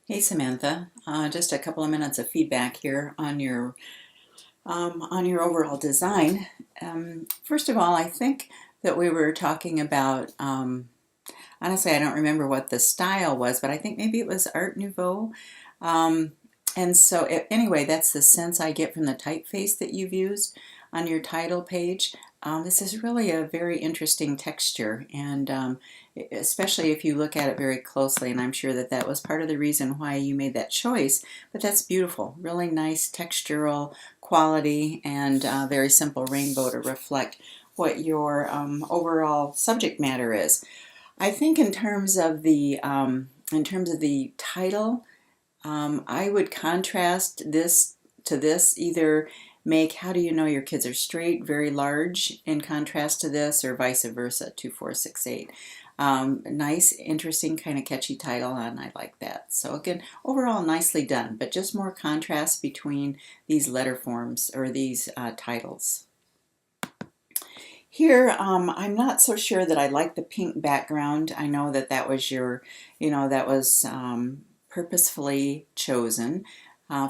Hey Samantha, just a couple of minutes of feedback here on your overall design. First of all, I think that we were talking about. Honestly, I don't remember what the style was, but I think maybe it was Art Nouveau. Um, anyway, that's the sense I get from the typeface that you've used on your title page. This is really a very interesting texture, and especially if you look at it very closely, and I'm sure that that was part of the reason why you made that choice, but that's beautiful. Really nice textural quality and very simple rainbow to reflect what your overall subject matter is. I think in terms of the title, I would contrast this to this. Either make "How do you know your kids are straight" very large in contrast to this, or vice versa, 2468. Nice, interesting, kind of catchy title, and I like that. So again, overall nicely done, but just more contrast between these letter forms or these titles. Here, I'm not so sure that I like the pink background. I know that that was that was purposefully chosen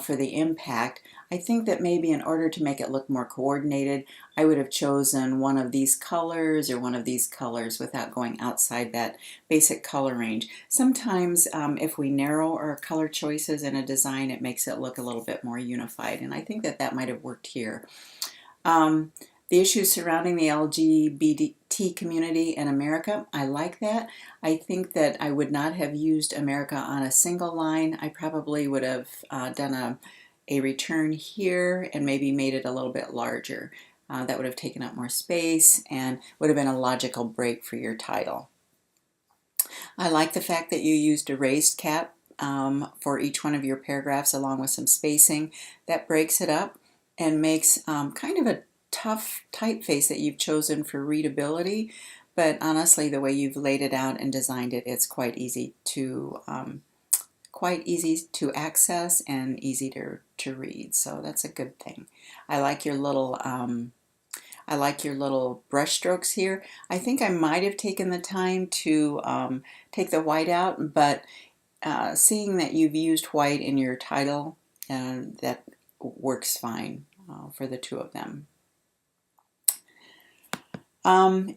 for the impact. I think that maybe in order to make it look more coordinated, I would have chosen one of these colors or one of these colors without going outside that basic color range. Sometimes if we narrow our color choices in a design, it makes it look a little bit more unified, and I think that that might have worked here. Um, the issues surrounding the LGBT community in America, I like that. I think that I would not have used America on a single line. I probably would have done a return here and maybe made it a little bit larger. That would have taken up more space and would have been a logical break for your title. I like the fact that you used a raised cap for each one of your paragraphs along with some spacing. That breaks it up and makes kind of a tough typeface that you've chosen for readability. But honestly, the way you've laid it out and designed it, it's quite easy to access and easy to read. So that's a good thing. I like your little brush strokes here. I think I might have taken the time to take the white out, but seeing that you've used white in your title, that works fine for the two of them.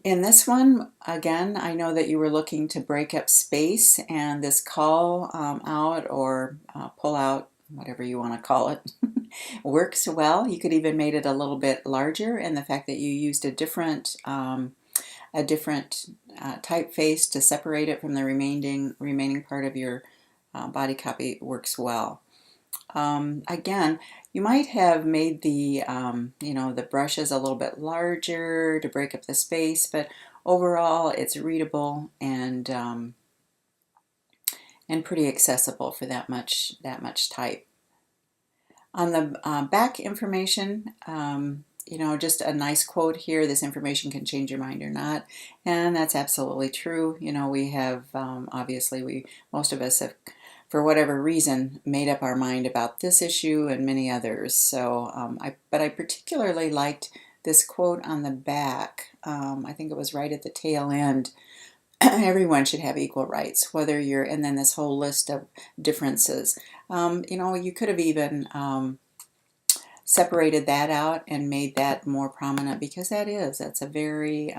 In this one, again, I know that you were looking to break up space, and this call out or pull out, whatever you want to call it, works well. You could even made it a little bit larger, and the fact that you used a different typeface to separate it from the remaining part of your body copy works well. Again, you might have made the brushes a little bit larger to break up the space, but overall it's readable and pretty accessible for that much type. On the back information, just a nice quote here: "This information can change your mind or not," and that's absolutely true. We have obviously most of us have, for whatever reason, made up our mind about this issue and many others. So, but I particularly liked this quote on the back. I think it was right at the tail end. Everyone should have equal rights, whether you're, and then this whole list of differences. You could have even separated that out and made that more prominent, because that's a very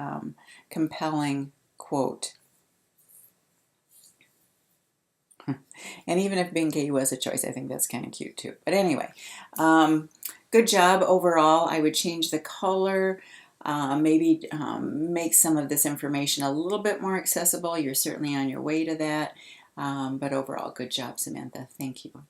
compelling quote. And even if being gay was a choice, I think that's kind of cute too. But anyway, good job overall. I would change the color, maybe make some of this information a little bit more accessible. You're certainly on your way to that. But overall, good job, Samantha. Thank you.